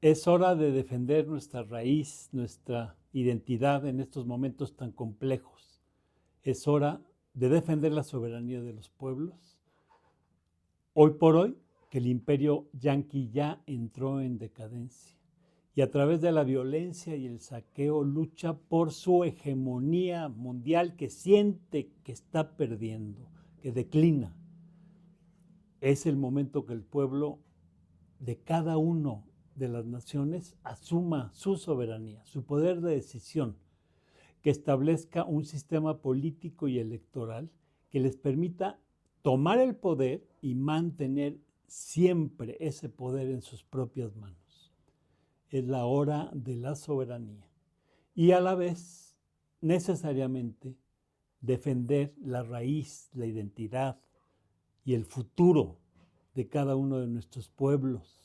Es hora de defender nuestra raíz, nuestra identidad en estos momentos tan complejos. Es hora de defender la soberanía de los pueblos. Hoy por hoy, que el imperio yanqui ya entró en decadencia y a través de la violencia y el saqueo lucha por su hegemonía mundial que siente que está perdiendo, que declina. Es el momento que el pueblo de cada uno de las naciones asuma su soberanía, su poder de decisión, que establezca un sistema político y electoral que les permita tomar el poder y mantener siempre ese poder en sus propias manos. Es la hora de la soberanía y a la vez necesariamente defender la raíz, la identidad y el futuro de cada uno de nuestros pueblos.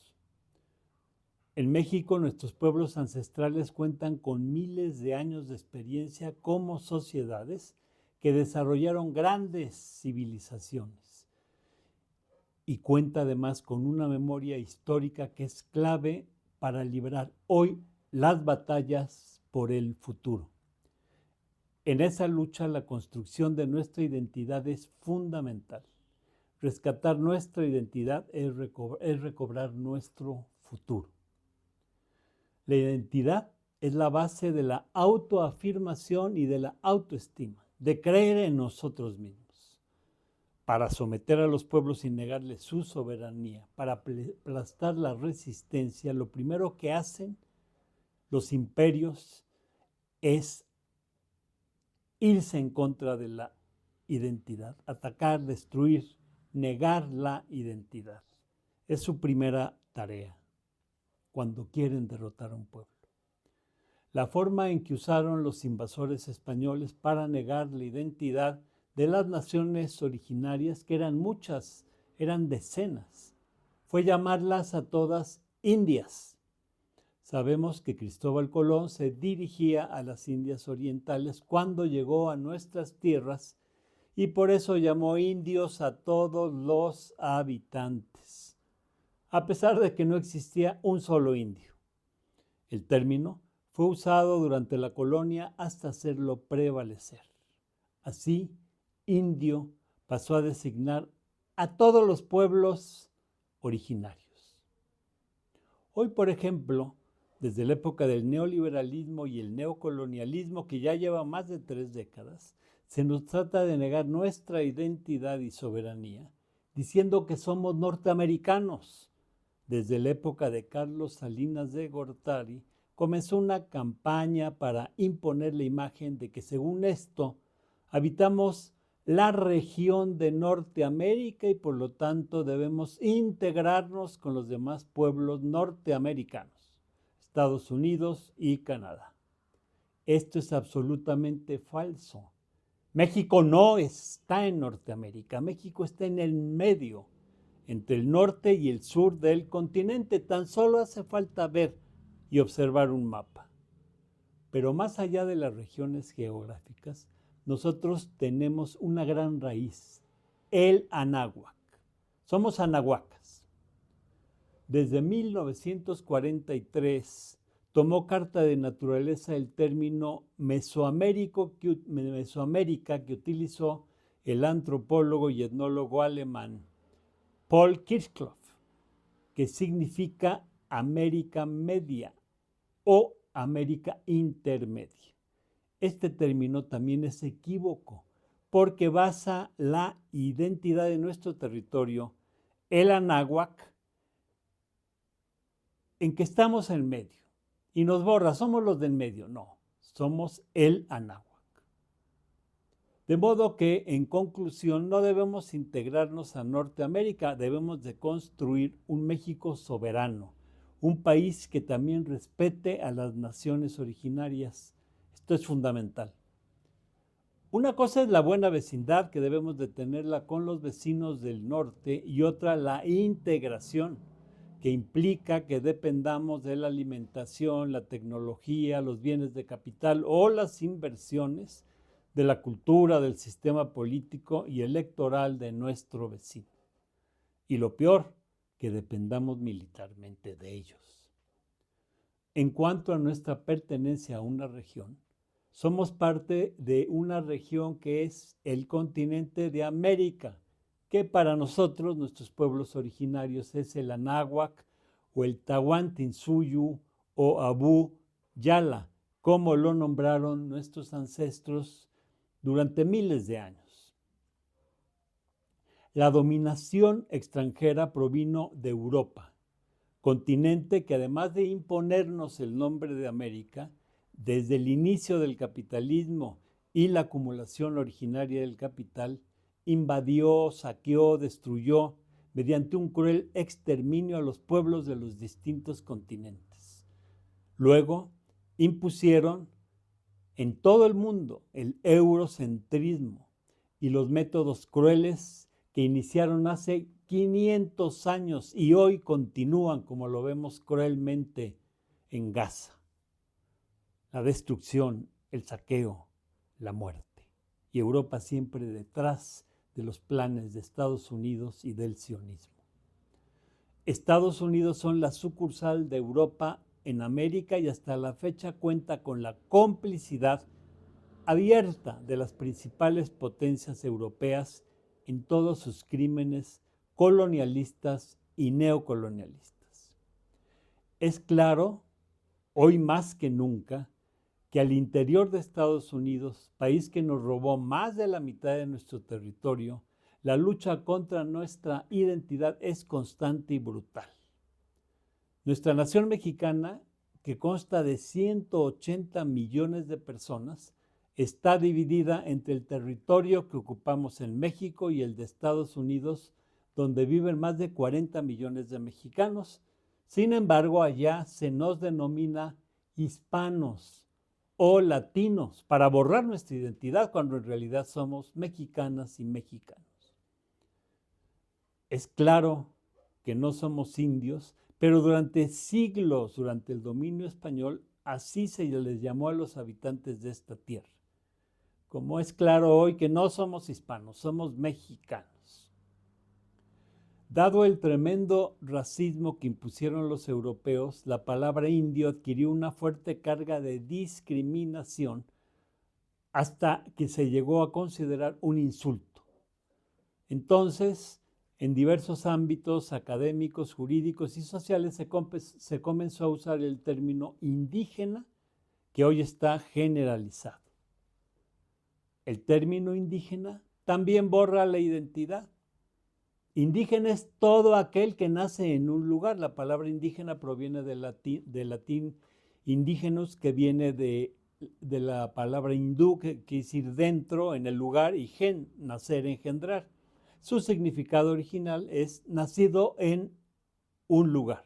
En México, nuestros pueblos ancestrales cuentan con miles de años de experiencia como sociedades que desarrollaron grandes civilizaciones y cuenta además con una memoria histórica que es clave para librar hoy las batallas por el futuro. En esa lucha, la construcción de nuestra identidad es fundamental. Rescatar nuestra identidad es recobrar nuestro futuro. La identidad es la base de la autoafirmación y de la autoestima, de creer en nosotros mismos. Para someter a los pueblos y negarles su soberanía, para aplastar la resistencia, lo primero que hacen los imperios es irse en contra de la identidad, atacar, destruir, negar la identidad. Es su primera tarea cuando quieren derrotar a un pueblo. La forma en que usaron los invasores españoles para negar la identidad de las naciones originarias, que eran muchas, eran decenas, fue llamarlas a todas indias. Sabemos que Cristóbal Colón se dirigía a las Indias Orientales cuando llegó a nuestras tierras y por eso llamó indios a todos los habitantes, a pesar de que no existía un solo indio. El término fue usado durante la colonia hasta hacerlo prevalecer. Así, indio pasó a designar a todos los pueblos originarios. Hoy, por ejemplo, desde la época del neoliberalismo y el neocolonialismo, que ya lleva más de 3 décadas, se nos trata de negar nuestra identidad y soberanía, diciendo que somos norteamericanos. Desde la época de Carlos Salinas de Gortari, comenzó una campaña para imponer la imagen de que, según esto, habitamos la región de Norteamérica y por lo tanto debemos integrarnos con los demás pueblos norteamericanos, Estados Unidos y Canadá. Esto es absolutamente falso. México no está en Norteamérica, México está en el medio, entre el norte y el sur del continente. Tan solo hace falta ver y observar un mapa. Pero más allá de las regiones geográficas, nosotros tenemos una gran raíz, el anáhuac. Somos anahuacas. Desde 1943 tomó carta de naturaleza el término Mesoamérica que utilizó el antropólogo y etnólogo alemán Paul Kirchhoff, que significa América Media o América Intermedia. Este término también es equívoco porque basa la identidad de nuestro territorio, el anáhuac, en que estamos en medio y nos borra, somos los del medio. No, somos el anáhuac. De modo que, en conclusión, no debemos integrarnos a Norteamérica, debemos de construir un México soberano, un país que también respete a las naciones originarias. Esto es fundamental. Una cosa es la buena vecindad, que debemos de tenerla con los vecinos del norte, y otra la integración, que implica que dependamos de la alimentación, la tecnología, los bienes de capital o las inversiones de la cultura, del sistema político y electoral de nuestro vecino. Y lo peor, que dependamos militarmente de ellos. en cuanto a nuestra pertenencia a una región, somos parte de una región que es el continente de América, que para nosotros, nuestros pueblos originarios, es el Anáhuac o el Tahuantinsuyo o Abú Yala, como lo nombraron nuestros ancestros durante miles de años. La dominación extranjera provino de Europa, continente que además de imponernos el nombre de América, desde el inicio del capitalismo y la acumulación originaria del capital, invadió, saqueó, destruyó, mediante un cruel exterminio a los pueblos de los distintos continentes. Luego, impusieron en todo el mundo el eurocentrismo y los métodos crueles que iniciaron hace 500 años y hoy continúan, como lo vemos cruelmente en Gaza. La destrucción, el saqueo, la muerte. Y Europa siempre detrás de los planes de Estados Unidos y del sionismo. Estados Unidos son la sucursal de Europa en América y hasta la fecha cuenta con la complicidad abierta de las principales potencias europeas en todos sus crímenes colonialistas y neocolonialistas. Es claro, hoy más que nunca, que al interior de Estados Unidos, país que nos robó más de la mitad de nuestro territorio, la lucha contra nuestra identidad es constante y brutal. Nuestra nación mexicana, que consta de 180 millones de personas, está dividida entre el territorio que ocupamos en México y el de Estados Unidos, donde viven más de 40 millones de mexicanos. Sin embargo, allá se nos denomina hispanos o latinos para borrar nuestra identidad cuando en realidad somos mexicanas y mexicanos. Es claro que no somos indios, pero durante siglos, durante el dominio español, así se les llamó a los habitantes de esta tierra. Como es claro hoy que no somos hispanos, somos mexicanos. Dado el tremendo racismo que impusieron los europeos, la palabra indio adquirió una fuerte carga de discriminación hasta que se llegó a considerar un insulto. Entonces, en diversos ámbitos académicos, jurídicos y sociales se comenzó a usar el término indígena, que hoy está generalizado. El término indígena también borra la identidad. Indígena es todo aquel que nace en un lugar. La palabra indígena proviene del latín indigenus, que viene de la palabra hindú, que quiere decir dentro, en el lugar, y gen, nacer, engendrar. Su significado original es nacido en un lugar.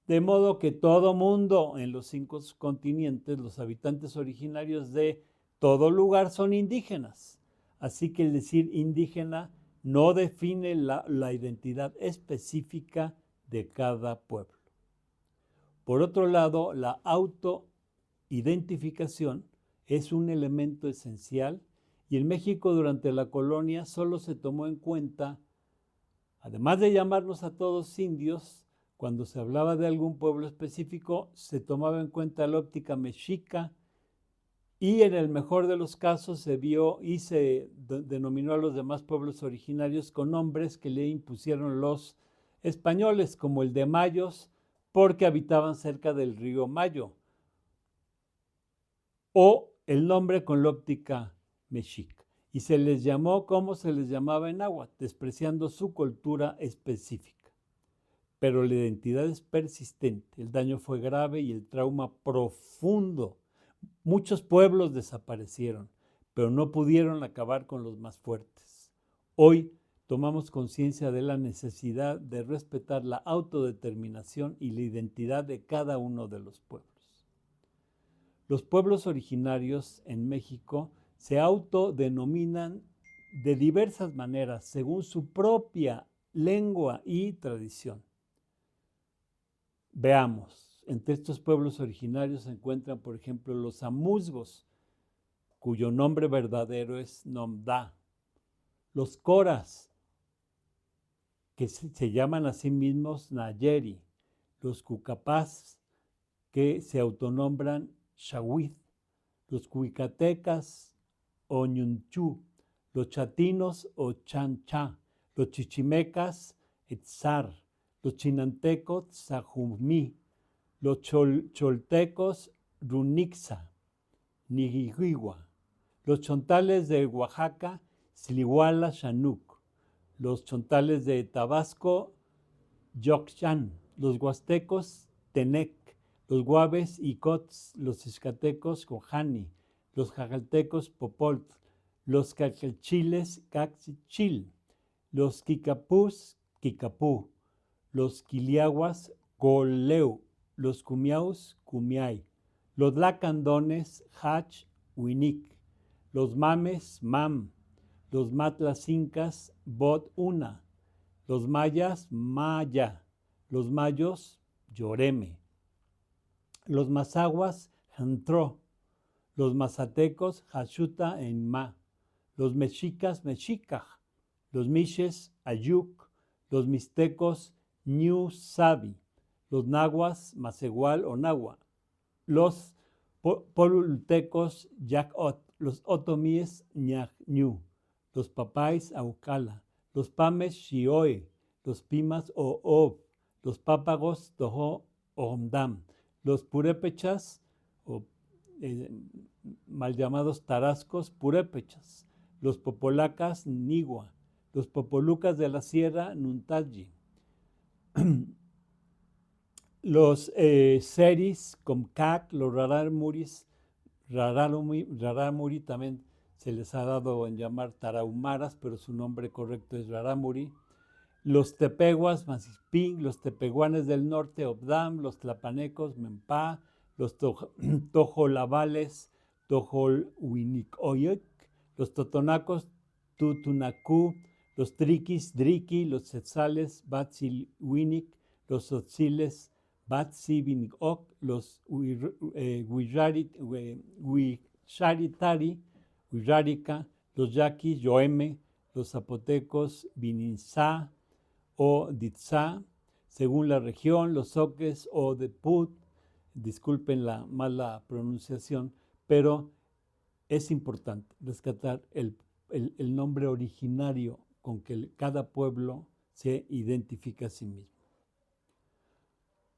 De modo que todo mundo en los 5 continentes, los habitantes originarios de todo lugar son indígenas. Así que el decir indígena no define la identidad específica de cada pueblo. Por otro lado, la autoidentificación es un elemento esencial y en México durante la colonia solo se tomó en cuenta, además de llamarnos a todos indios, cuando se hablaba de algún pueblo específico, se tomaba en cuenta la óptica mexica y en el mejor de los casos se vio y se denominó a los demás pueblos originarios con nombres que le impusieron los españoles, como el de Mayos, porque habitaban cerca del río Mayo, o el nombre con la óptica mexica. Y se les llamó como se les llamaba en náhuatl, despreciando su cultura específica. Pero la identidad es persistente, el daño fue grave y el trauma profundo. Muchos pueblos desaparecieron, pero no pudieron acabar con los más fuertes. Hoy tomamos conciencia de la necesidad de respetar la autodeterminación y la identidad de cada uno de los pueblos. Los pueblos originarios en México se autodenominan de diversas maneras según su propia lengua y tradición. Veamos, entre estos pueblos originarios se encuentran, por ejemplo, los amuzgos, cuyo nombre verdadero es Nomdá, los coras, que se llaman a sí mismos Nayeri, los cucapás, que se autonombran Xahuiz, los cuicatecas o Ñunchú, los chatinos o Chanchá, los chichimecas Etzar, los chinantecos Tzajumí, los choltecos Runixa, Nigihigua, los chontales de Oaxaca Slihuala Chanuc, los chontales de Tabasco Yoxan, los huastecos Tenec, los guaves Icots, los xcatecos Cojani, los jajaltecos Popolt, los cacalchiles Cachichil, los quicapús Quicapú, los quiliaguas Goleu, los cumiaus Cumiay, los lacandones Hach Huinic, los mames Mam, los matlas incas Bot Una, los mayas Maya, los mayos Yoreme, los mazahuas Jantró, los mazatecos Hachuta en Ma, los mexicas Mexicaj, los miches Ayuc, los mixtecos Ñu Sabi, los nahuas Macehual o Nahua, los polultecos Yacot, los otomíes Ñañú, los papáis Aucala, los pames Xioe, los pimas Oob, los pápagos Tojo Ohomdam, los purépechas o mal llamados tarascos purépechas, los popolacas Nigua, los popolucas de la sierra Nuntalli, los seris Comcac, los rarámuri también se les ha dado en llamar tarahumaras, pero su nombre correcto es rarámuri, los tepehuas Mazispín, los tepehuanes del norte Obdam, los tlapanecos Mempá, los tojolabales Tojolhuinicoyoc, los totonacos Tutunacú, los triquis Driqui, los tzetzales Batzilhuinic, los tzotziles Batzibinicoc, los Huicharitari, Huirarica, los yaquis Yoeme, los zapotecos Bininzá o Ditzá, según la región, los soques o de Put, disculpen la mala pronunciación, pero es importante rescatar el nombre originario con que cada pueblo se identifica a sí mismo.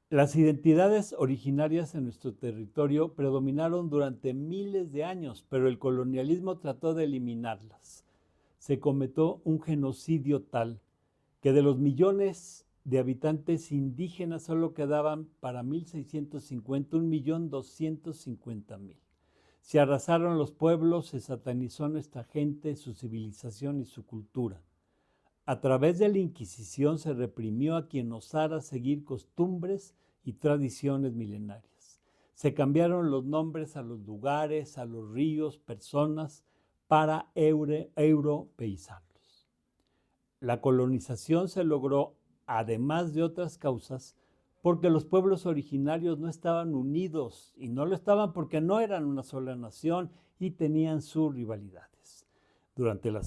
Las identidades originarias en nuestro territorio predominaron durante miles de años, pero el colonialismo trató de eliminarlas. Se cometió un genocidio tal que de los millones de habitantes indígenas solo quedaban para 1650 1.250.000. Se arrasaron los pueblos, se satanizó nuestra gente, su civilización y su cultura. A través de la Inquisición se reprimió a quien osara seguir costumbres y tradiciones milenarias. Se cambiaron los nombres a los lugares, a los ríos, personas, para europeizarlos. La colonización se logró, además de otras causas, porque los pueblos originarios no estaban unidos, y no lo estaban porque no eran una sola nación y tenían sus rivalidades. Durante la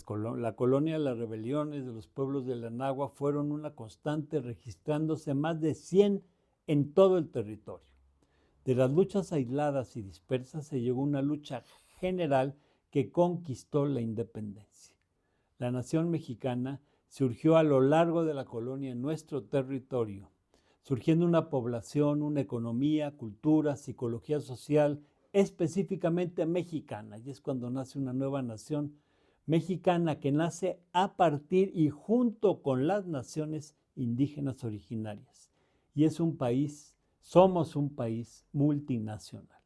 colonia, las rebeliones de los pueblos de la Nahua fueron una constante, registrándose más de 100 en todo el territorio. De las luchas aisladas y dispersas se llegó a una lucha general que conquistó la independencia. La nación mexicana surgió a lo largo de la colonia en nuestro territorio, surgiendo una población, una economía, cultura, psicología social, específicamente mexicana, y es cuando nace una nueva nación mexicana que nace a partir y junto con las naciones indígenas originarias. Y es un país, somos un país multinacional.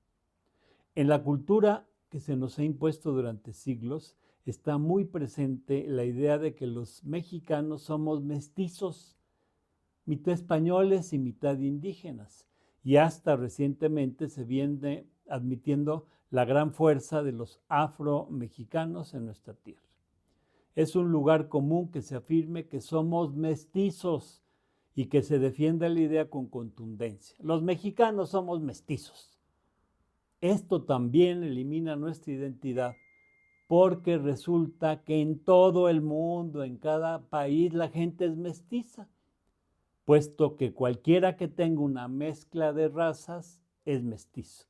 En la cultura que se nos ha impuesto durante siglos, está muy presente la idea de que los mexicanos somos mestizos, mitad españoles y mitad indígenas, y hasta recientemente se viene admitiendo la gran fuerza de los afro-mexicanos en nuestra tierra. Es un lugar común que se afirme que somos mestizos y que se defienda la idea con contundencia. Los mexicanos somos mestizos. Esto también elimina nuestra identidad, porque resulta que en todo el mundo, en cada país, la gente es mestiza, puesto que cualquiera que tenga una mezcla de razas es mestizo.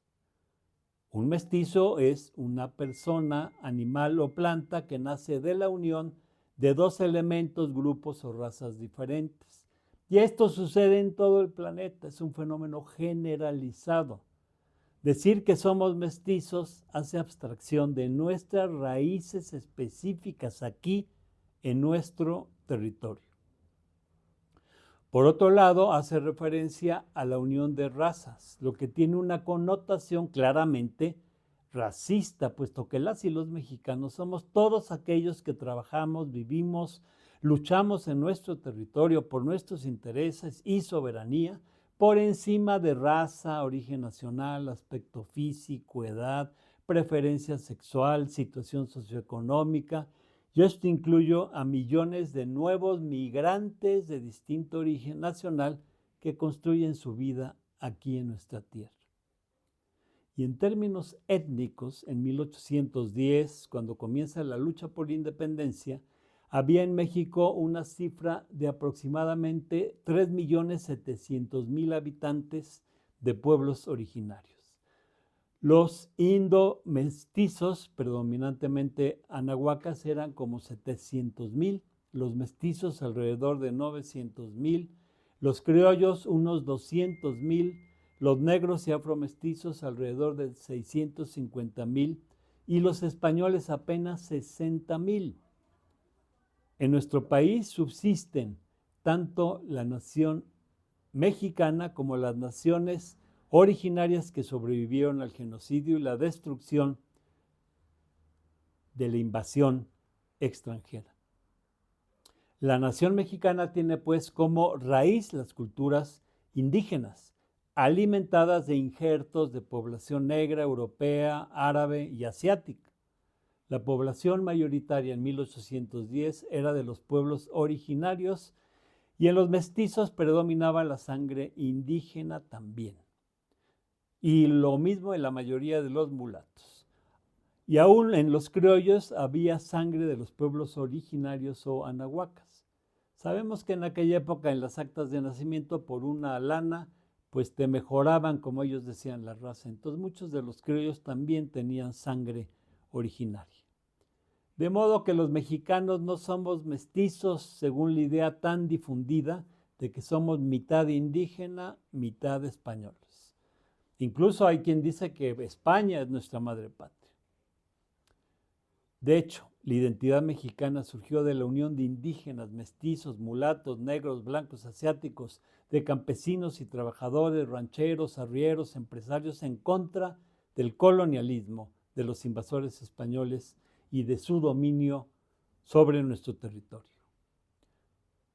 Un mestizo es una persona, animal o planta que nace de la unión de dos elementos, grupos o razas diferentes. Y esto sucede en todo el planeta, es un fenómeno generalizado. Decir que somos mestizos hace abstracción de nuestras raíces específicas aquí en nuestro territorio. Por otro lado, hace referencia a la unión de razas, lo que tiene una connotación claramente racista, puesto que las y los mexicanos somos todos aquellos que trabajamos, vivimos, luchamos en nuestro territorio por nuestros intereses y soberanía, por encima de raza, origen nacional, aspecto físico, edad, preferencia sexual, situación socioeconómica. Yo esto incluyo a millones de nuevos migrantes de distinto origen nacional que construyen su vida aquí en nuestra tierra. Y en términos étnicos, en 1810, cuando comienza la lucha por la independencia, había en México una cifra de aproximadamente 3.700.000 habitantes de pueblos originarios. Los indo-mestizos, predominantemente anahuacas, eran como 700.000, los mestizos alrededor de 900.000, los criollos unos 200.000, los negros y afromestizos alrededor de 650.000 y los españoles apenas 60.000. En nuestro país subsisten tanto la nación mexicana como las naciones originarias que sobrevivieron al genocidio y la destrucción de la invasión extranjera. La nación mexicana tiene pues como raíz las culturas indígenas, alimentadas de injertos de población negra, europea, árabe y asiática. La población mayoritaria en 1810 era de los pueblos originarios y en los mestizos predominaba la sangre indígena también. Y lo mismo en la mayoría de los mulatos. Y aún en los criollos había sangre de los pueblos originarios o anahuacas. Sabemos que en aquella época en las actas de nacimiento por una lana, pues te mejoraban, como ellos decían, la raza. Entonces muchos de los criollos también tenían sangre originaria. De modo que los mexicanos no somos mestizos según la idea tan difundida de que somos mitad indígena, mitad españoles. Incluso hay quien dice que España es nuestra madre patria. De hecho, la identidad mexicana surgió de la unión de indígenas, mestizos, mulatos, negros, blancos, asiáticos, de campesinos y trabajadores, rancheros, arrieros, empresarios en contra del colonialismo de los invasores españoles y de su dominio sobre nuestro territorio.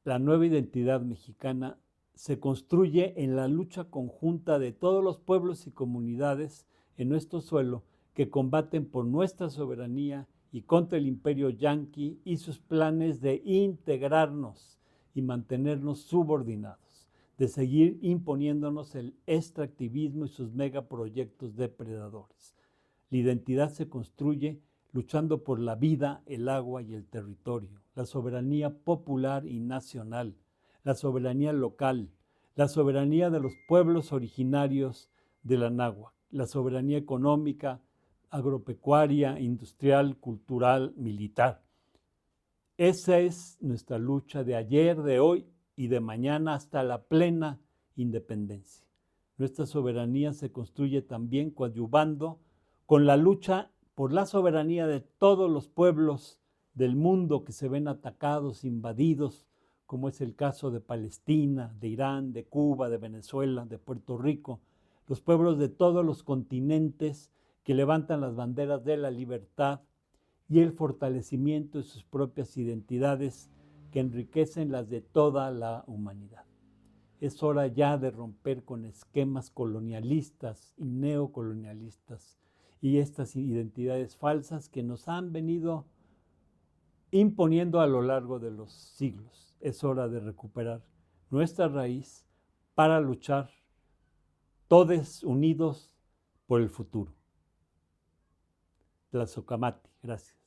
La nueva identidad mexicana se construye en la lucha conjunta de todos los pueblos y comunidades en nuestro suelo que combaten por nuestra soberanía y contra el imperio yanqui y sus planes de integrarnos y mantenernos subordinados, de seguir imponiéndonos el extractivismo y sus megaproyectos depredadores. La identidad se construye luchando por la vida, el agua y el territorio, la soberanía popular y nacional, la soberanía local, la soberanía de los pueblos originarios de la náhuatl, la soberanía económica, agropecuaria, industrial, cultural, militar. Esa es nuestra lucha de ayer, de hoy y de mañana hasta la plena independencia. Nuestra soberanía se construye también coadyuvando con la lucha por la soberanía de todos los pueblos del mundo que se ven atacados, invadidos, como es el caso de Palestina, de Irán, de Cuba, de Venezuela, de Puerto Rico, los pueblos de todos los continentes que levantan las banderas de la libertad y el fortalecimiento de sus propias identidades que enriquecen las de toda la humanidad. Es hora ya de romper con esquemas colonialistas y neocolonialistas y estas identidades falsas que nos han venido imponiendo a lo largo de los siglos. Es hora de recuperar nuestra raíz para luchar todos unidos por el futuro. Tlazocamati. Gracias.